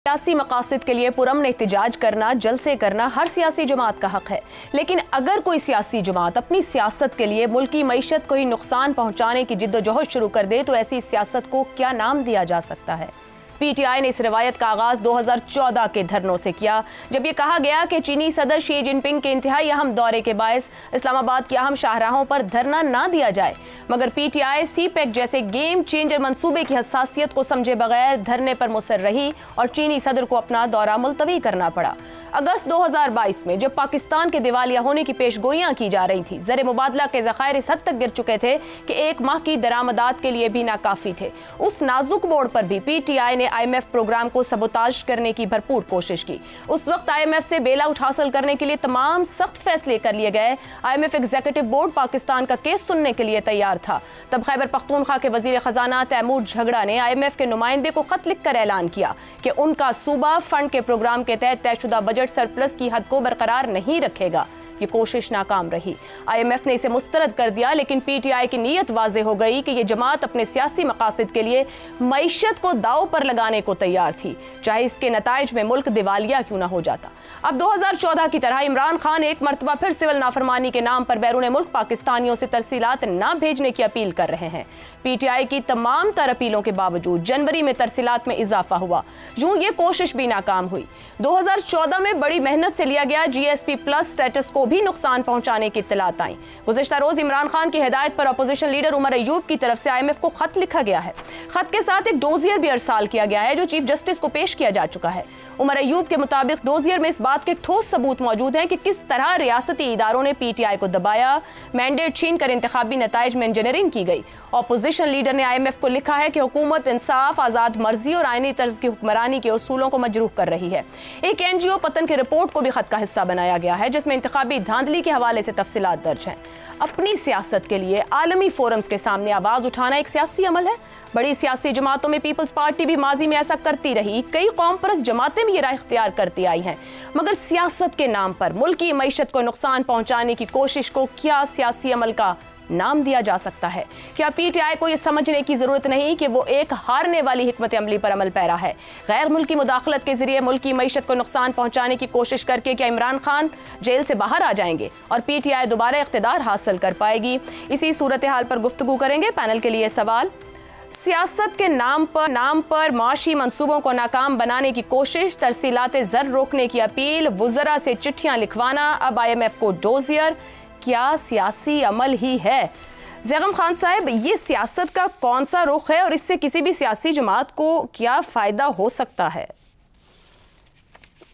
सियासी मकासद के लिए पुरअमन एहतजाज करना, जलसे करना हर सियासी जमात का हक है, लेकिन अगर कोई सियासी जमात अपनी सियासत के लिए मुल्क की मईशत को ही नुकसान पहुंचाने की जिद्दोजहद शुरू कर दे तो ऐसी सियासत को क्या नाम दिया जा सकता है। पीटीआई ने इस रवायत का आगाज 2014 के धरनों से किया, जब यह कहा गया कि चीनी सदर शी जिनपिंग के इंतहाई अहम दौरे के बायस इस्लामाबाद की अहम शाहराहों पर धरना ना दिया जाए, मगर पीटीआई सीपेक जैसे गेम चेंजर मंसूबे की हसासियत को समझे बगैर धरने पर मुसर रही और चीनी सदर को अपना दौरा मुलतवी करना पड़ा। अगस्त 2022 में जब पाकिस्तान के दिवालिया होने की पेशगोइयां की जा रही थी, ज़र मुबादला के ज़खायर इस हद तक गिर चुके थे कि एक माह की दरामदात के लिए भी नाकाफी थे। उस नाजुक बोर्ड पर भी पीटीआई ने IMF प्रोग्राम को सबोताज करने की भरपूर कोशिश की। उस वक्त IMF से बेल आउट हासिल करने के लिए तमाम सख्त फैसले कर लिए गए। IMF एग्जीक्यूटिव बोर्ड पाकिस्तान का केस सुनने के लिए तैयार था। तब खैबर पख्तूनख्वा के वजीर खजाना तैमूर झगड़ा ने IMF के नुमाइंदे को खत लिखकर ऐलान किया कि उनका सूबा फंड के प्रोग्राम के तहत तयशुदा बजट सरप्लस की हद को बरकरार नहीं रखेगा। ये कोशिश नाकाम रही। IMF ने इसे मुस्तरद कर दिया, लेकिन पीटीआई की नीयत वाज़ेह हो गई कि ये जमात अपने सियासी मकासद के लिए मईशत को दाव पर लगाने को तैयार थी, चाहे इसके नताइज में मुल्क दिवालिया क्यों ना हो जाता। अब 2014 की तरह इमरान खान एक मरतबा फिर सिविल नाफरमानी के नाम पर बैरून मुल्क पाकिस्तानियों से तरसीलात न भेजने की अपील कर रहे हैं। पीटीआई की तमाम तर अपीलों के बावजूद जनवरी में तरसीलात में इजाफा हुआ, यूं ये कोशिश भी नाकाम हुई। 2014 में बड़ी मेहनत से लिया गया GSP प्लस स्टेटस को भी नुकसान पहुंचाने की इत्तलात आई। गुज़िश्ता रोज इमरान खान की हिदायत पर अपोजिशन लीडर उमर अयूब की तरफ से IMF को खत लिखा गया है। खत के साथ एक डोजियर भी अरसाल किया गया है जो चीफ जस्टिस को पेश किया जा चुका है। उमर अयूब के मुताबिक डोजियर में इस बात के ठोस सबूत मौजूद हैं कि किस तरह रियासती इदारों ने पीटीआई को दबाया, मैंडेट छीन कर इंतखाबी नताइज में इंजीनियरिंग की गई। अपोजिशन लीडर ने IMF को लिखा है कि हुकूमत इंसाफ, आज़ाद मर्जी और आईनी तर्ज की हुक्मरानी के उसूलों को मजरूह कर रही है। एक NGO पतन की रिपोर्ट को भी खत का हिस्सा बनाया गया है, जिसमें इंतखाबी धांधली के हवाले से तफसीलात दर्ज हैं। अपनी सियासत के लिए आलमी फोरम्स के सामने आवाज उठाना एक सियासी अमल है। बड़ी सियासी जमातों में पीपल्स पार्टी भी माजी में ऐसा करती रही, कई कौम परस्त जमातें भी ये राह इख्तियार करती आई हैं, मगर सियासत के नाम पर मुल्क की मईशत को नुकसान पहुंचाने की कोशिश को क्या सियासी अमल का नाम दिया जा सकता है? क्या पीटीआई को यह समझने की जरूरत नहीं कि वो एक हारने वाली हिकमत अमली पर अमल पैरा है? गैर मुल्की मुदाखलत के जरिए मुल्क की मईशत को नुकसान पहुंचाने की कोशिश करके क्या इमरान खान जेल से बाहर आ जाएंगे और पीटीआई दोबारा इख्तिदार हासिल कर पाएगी? इसी सूरत हाल पर गुफ्तगू करेंगे। पैनल के लिए सवाल, सियासत के नाम पर माशी मंसूबों को नाकाम बनाने की कोशिश, तरसीलात ज़र रोकने की अपील, वुज़रा से चिट्ठियां लिखवाना, अब IMF को डोजियर, क्या सियासी अमल ही है? ज़ैगम खान साहब, ये सियासत का कौन सा रुख है और इससे किसी भी सियासी जमात को क्या फायदा हो सकता है?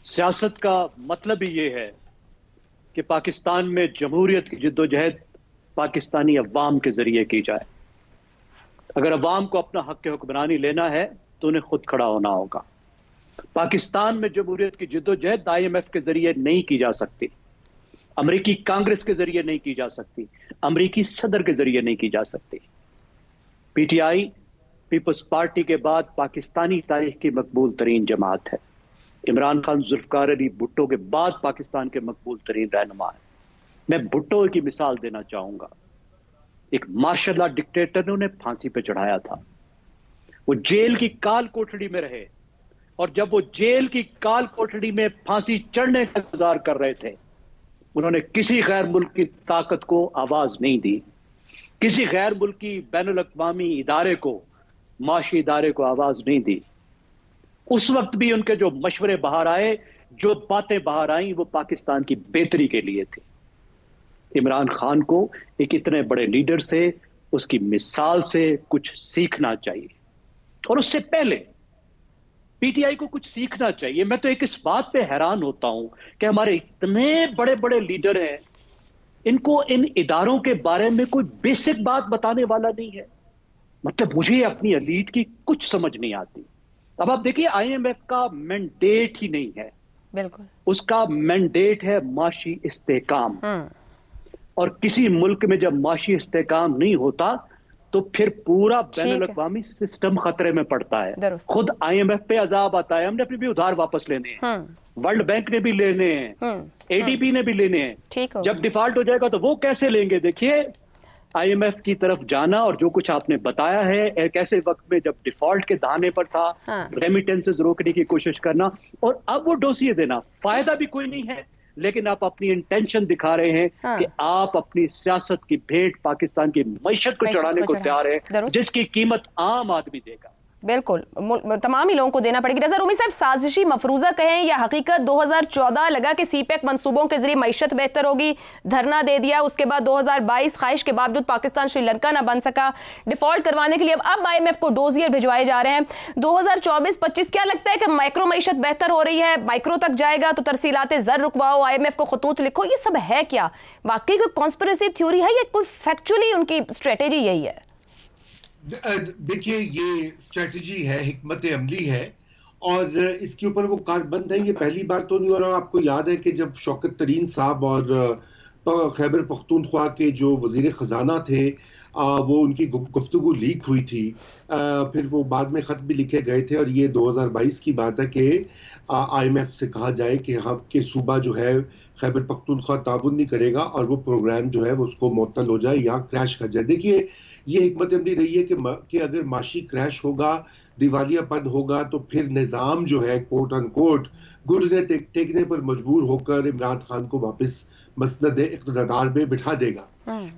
सियासत का मतलब ही ये है कि पाकिस्तान में जमहूरियत की जिद्दोजहद पाकिस्तानी अवाम के जरिए की जाए। अगर अवाम को अपना हक हुक्मरानी लेना है तो उन्हें खुद खड़ा होना होगा। पाकिस्तान में जमहूरियत की जिद्दोजहद IMF के जरिए नहीं की जा सकती, अमेरिकी कांग्रेस के जरिए नहीं की जा सकती, अमेरिकी सदर के जरिए नहीं की जा सकती। पीटीआई पीपल्स पार्टी के बाद पाकिस्तानी तारीख की मकबूल तरीन जमात है। इमरान खान, जुल्फकार अली भुट्टो के बाद पाकिस्तान के मकबूल तरीन रहनुमा है। मैं भुट्टो की मिसाल देना चाहूंगा। एक मार्शल लॉ डिक्टेटर ने उन्हें फांसी पे चढ़ाया था। वो जेल की काल कोठड़ी में रहे और जब वो जेल की काल कोठड़ी में फांसी चढ़ने का इंतजार कर रहे थे, उन्होंने किसी गैर मुल्क की ताकत को आवाज नहीं दी, किसी गैर मुल्की बैनुल अक़वामी इदारे को, माशी इदारे को आवाज नहीं दी। उस वक्त भी उनके जो मशवरे बाहर आए, जो बातें बाहर आई, वो पाकिस्तान की बेहतरी के लिए थी। इमरान खान को एक इतने बड़े लीडर से, उसकी मिसाल से कुछ सीखना चाहिए और उससे पहले पीटीआई को कुछ सीखना चाहिए। मैं तो एक इस बात पे हैरान होता हूं कि हमारे इतने बड़े बड़े लीडर हैं, इनको इन इदारों के बारे में कोई बेसिक बात बताने वाला नहीं है। मतलब मुझे अपनी एलीट की कुछ समझ नहीं आती। अब आप देखिए, IMF का मैंडेट ही नहीं है, बिल्कुल उसका मैंडेट है माशी इस्तेहकाम। और किसी मुल्क में जब माशी इस्तेहकाम नहीं होता तो फिर पूरा बैनुल अक़वामी सिस्टम खतरे में पड़ता है। खुद IMF पे अजाब आता है, हमने अपने भी उधार वापस लेने हैं, वर्ल्ड बैंक ने भी लेने हैं, ADB ने भी लेने हैं। जब डिफॉल्ट हो जाएगा तो वो कैसे लेंगे? देखिए, IMF की तरफ जाना और जो कुछ आपने बताया है, एक ऐसे वक्त में जब डिफॉल्ट के दाने पर था, रेमिटेंसेस रोकने की कोशिश करना, और अब वो डोसिए देना, फायदा भी कोई नहीं है, लेकिन आप अपनी इंटेंशन दिखा रहे हैं कि आप अपनी सियासत की भेंट पाकिस्तान की मईशत को चढ़ाने को तैयार है, जिसकी कीमत आम आदमी देगा। बिल्कुल, तमाम ही लोगों को देना पड़ेगी। रजा रूमी साहब, साजिशी मफरूजा कहें या हकीकत, 2014 लगा कि सीपैक मंसूबों के जरिए मईशत बेहतर होगी, धरना दे दिया, उसके बाद 2022 ख्वाहिश के बावजूद पाकिस्तान श्रीलंका ना बन सका, डिफॉल्ट करवाने के लिए अब IMF को डोजियर भिजवाए जा रहे हैं। 2024-25 क्या लगता है कि माइक्रो मईशत बेहतर हो रही है, माइक्रो तक जाएगा तो तरसीलाते जर रुकवाओ, IMF को खतूत लिखो, ये सब है क्या? वाकई कोई कॉन्स्पिरेसी थ्योरी है या कोई फैक्चुअली उनकी स्ट्रेटेजी यही है? देखिए, ये स्ट्रेटजी है, हिकमत अमली है, और इसके ऊपर वो कारबंद है। ये पहली बार तो नहीं हो रहा। आपको याद है कि जब शौकत तरीन साहब और खैबर पख्तूनख्वा के जो वजीर खजाना थे, वो उनकी गुफ्तगू लीक हुई थी, फिर वो बाद में ख़त भी लिखे गए थे, और ये 2022 की बात है कि IMF से कहा जाए कि हम के सूबा जो है खैबर पख्तूनख्वा ताउन नहीं करेगा और वो प्रोग्राम जो है वो उसको मुअत्तल हो जाए या क्रैश कर जाए। देखिए, ये हिकमत अमली रही है कि अगर माशी क्रैश होगा, दिवालियापन होगा, तो फिर निज़ाम जो है कोट अनकोट घुटने टेकने पर मजबूर होकर इमरान खान को वापस मसनद इक़्तिदार में बिठा देगा।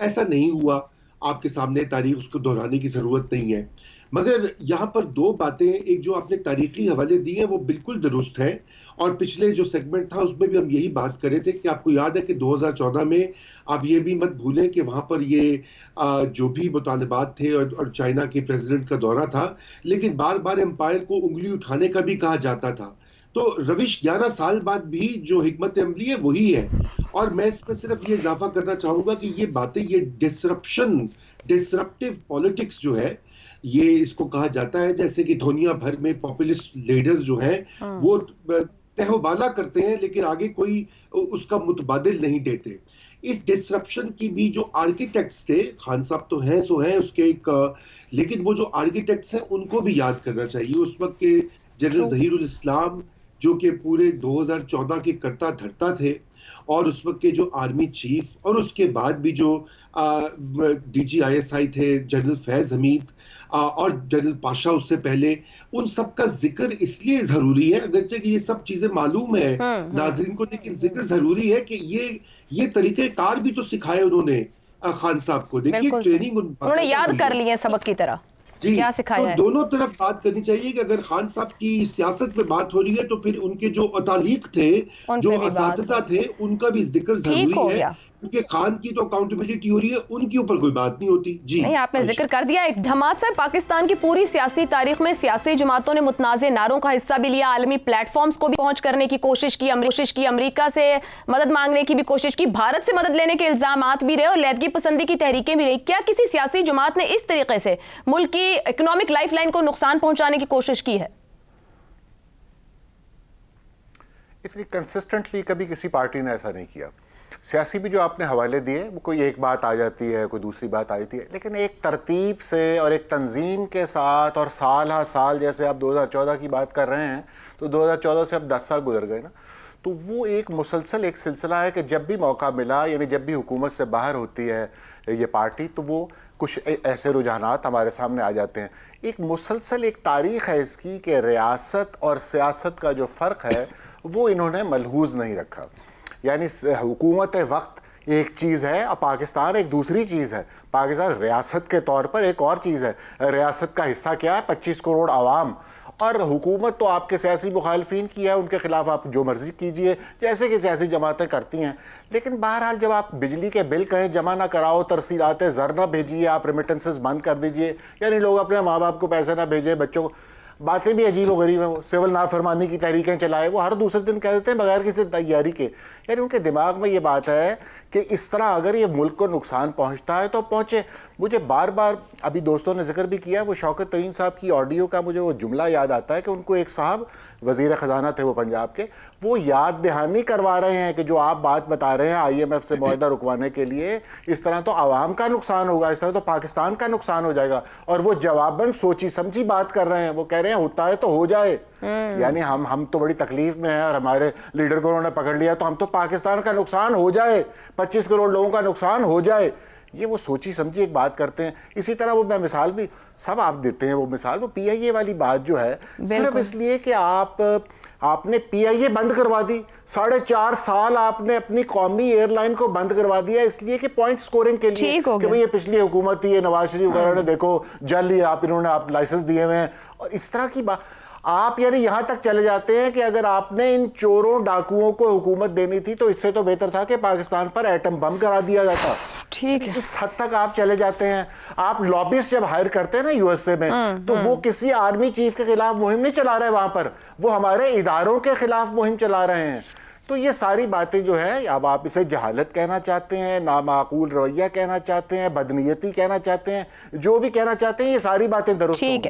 ऐसा नहीं हुआ। आपके सामने तारीख, उसको दोहराने की जरूरत नहीं है। मगर यहाँ पर दो बातें, एक जो आपने तारीखी हवाले दिए हैं वो बिल्कुल दुरुस्त है, और पिछले जो सेगमेंट था उसमें भी हम यही बात कर रहे थे कि आपको याद है कि 2014 में आप ये भी मत भूलें कि वहाँ पर ये जो भी मुतालबात थे और चाइना के प्रेसिडेंट का दौरा था, लेकिन बार बार एम्पायर को उंगली उठाने का भी कहा जाता था। तो रविश 11 साल बाद भी जो हिकमत अमली है वही है। और मैं इसमें सिर्फ ये इजाफा करना चाहूंगा कि ये बातें, ये डिसरप्टिव पॉलिटिक्स जो है, ये इसको कहा जाता है, जैसे कि दुनिया भर में पॉपुलिस्ट लीडर्स जो हैं वो तहवाला करते हैं लेकिन आगे कोई उसका मुतबादिल नहीं देते। इस डिसरप्शन की भी जो आर्किटेक्ट्स थे, खान साहब तो हैं सो हैं उसके एक, लेकिन वो जो आर्किटेक्ट्स हैं उनको भी याद करना चाहिए। उस वक्त के जनरल जहीरुल इस्लाम जो कि पूरे 2014 के करता धरता थे, और उस वक्त के जो आर्मी चीफ, और उसके बाद भी जो DGISI थे जनरल फैज हमीद और जनरल पाशा उससे पहले, उन सब का जिक्र इसलिए जरूरी है, अगरचे कि ये सब चीजें मालूम है नाज़रीन को, लेकिन जिक्र जरूरी है कि ये तरीक़ेकार भी तो सिखाए उन्होंने खान साहब को। देखिए, ट्रेनिंग उन्होंने याद कर ली है सबक की तरह। जी, क्या सिखाया तो है? दोनों तरफ बात करनी चाहिए कि अगर खान साहब की सियासत में बात हो रही है तो फिर उनके जो अतालीक थे, जो असातिज़ा थे, उनका भी जिक्र जरूरी है, क्योंकि खान की तो अकाउंटेबिलिटी हो रही है, उनके ऊपर कोई बात नहीं होती। जी नहीं, आपने जिक्र कर दिया। एक धमात साहब, पाकिस्तान की पूरी सियासी तारीख में सियासी जमातों ने मुतनाज़े नारों का हिस्सा भी लिया, आलमी प्लेटफॉर्म्स को भी पहुंच करने की कोशिश की, अमेरिका से मदद मांगने की भी कोशिश की, भारत से मदद लेने के इल्जामात भी रहे और लैदगी पसंदी की तहरीकें भी रही। क्या किसी सियासी जमात ने इस तरीके से मुल्क की इकोनॉमिक लाइफलाइन को नुकसान पहुंचाने की कोशिश की है? इतनी कंसिस्टेंटली कभी किसी पार्टी ने ऐसा नहीं किया। सियासी भी जो आपने हवाले दिए, वो कोई एक बात आ जाती है, कोई दूसरी बात आ जाती है, लेकिन एक तरतीब से और एक तंजीम के साथ, और साल हा साल, जैसे आप 2014 की बात कर रहे हैं तो 2014 से अब 10 साल गुजर गए ना, तो वो एक मुसलसल एक सिलसिला है कि जब भी मौका मिला, यानी जब भी हुकूमत से बाहर होती है ये पार्टी, तो वो कुछ ऐसे रुझानात हमारे सामने आ जाते हैं। एक मुसलसल एक तारीख़ है इसकी कि रियासत और सियासत का जो फ़र्क है वो इन्होंने मलहूज़ नहीं रखा। यानी हुकूमत वक्त एक चीज़ है और पाकिस्तान एक दूसरी चीज़ है। पाकिस्तान रियासत के तौर पर एक और चीज़ है। रियासत का हिस्सा क्या है? 25 करोड़ आवाम, और हुकूमत तो आपके सियासी मुखालफिन की है, उनके खिलाफ आप जो मर्जी कीजिए, जैसे कि सियासी जमातें करती हैं। लेकिन बहरहाल जब आप बिजली के बिल कहें जमा ना कराओ, तरसीलाते ज़र ना भेजिए, आप रेमिटेंसेस बंद कर दीजिए, यानी लोग अपने माँ बाप को पैसे ना भेजें, बच्चों को, बातें भी अजीब व गरीब हैं। वो सिविल नाफरमानी की तहरीकें चलाए, वो हर दूसरे दिन कह देते हैं बगैर किसी तैयारी के। यानी उनके दिमाग में ये बात है कि इस तरह अगर ये मुल्क को नुकसान पहुंचता है तो पहुंचे। मुझे बार बार, अभी दोस्तों ने जिक्र भी किया, वो शौकत तरीन साहब की ऑडियो का मुझे वो जुमला याद आता है कि उनको एक साहब वज़ीर ख़जाना थे वो पंजाब के, वो याद दहानी करवा रहे हैं कि जो आप बात बता रहे हैं IMF से मुआहदा रुकवाने के लिए, इस तरह तो आवाम का नुकसान होगा, इस तरह तो पाकिस्तान का नुकसान हो जाएगा। और वो जवाबन सोची समझी बात कर रहे हैं। वो कह रहे हैं होता है तो हो जाए, यानी हम तो बड़ी तकलीफ में हैं और हमारे लीडर को उन्होंने पकड़ लिया, तो हम तो पाकिस्तान का नुकसान हो जाए, 25 करोड़ लोगों का नुकसान हो जाए। ये वो सोची समझी एक बात करते हैं। इसी तरह वो मैं मिसाल भी सब आप देते हैं, वो मिसाल वो PIA वाली बात जो है सिर्फ इसलिए कि आपने PIA बंद करवा दी, 4.5 साल आपने अपनी कौमी एयरलाइन को बंद करवा दिया इसलिए कि पॉइंट स्कोरिंग के लिए कि भाई ये पिछली हुकूमत थी, ये नवाज शरीफ वगैरह ने देखो जल ही इन्होंने आप लाइसेंस दिए हुए हैं और इस तरह की बात। आप यानी यहां तक चले जाते हैं कि अगर आपने इन चोरों डाकुओं को हुकूमत देनी थी तो इससे तो बेहतर था कि पाकिस्तान पर एटम बम करा दिया जाता। ठीक है, इस हद तक आप चले जाते हैं। आप लॉबिस्ट जब हायर करते हैं ना USA में, तो वो किसी आर्मी चीफ के खिलाफ मुहिम नहीं चला रहे वहां पर, वो हमारे इदारों के खिलाफ मुहिम चला रहे हैं। तो ये सारी बातें जो है, अब आप इसे जहालत कहना चाहते हैं, नामाकूल रवैया कहना चाहते हैं, बदनीयती कहना चाहते हैं, जो भी कहना चाहते हैं, ये सारी बातें दुरुस्त हैं।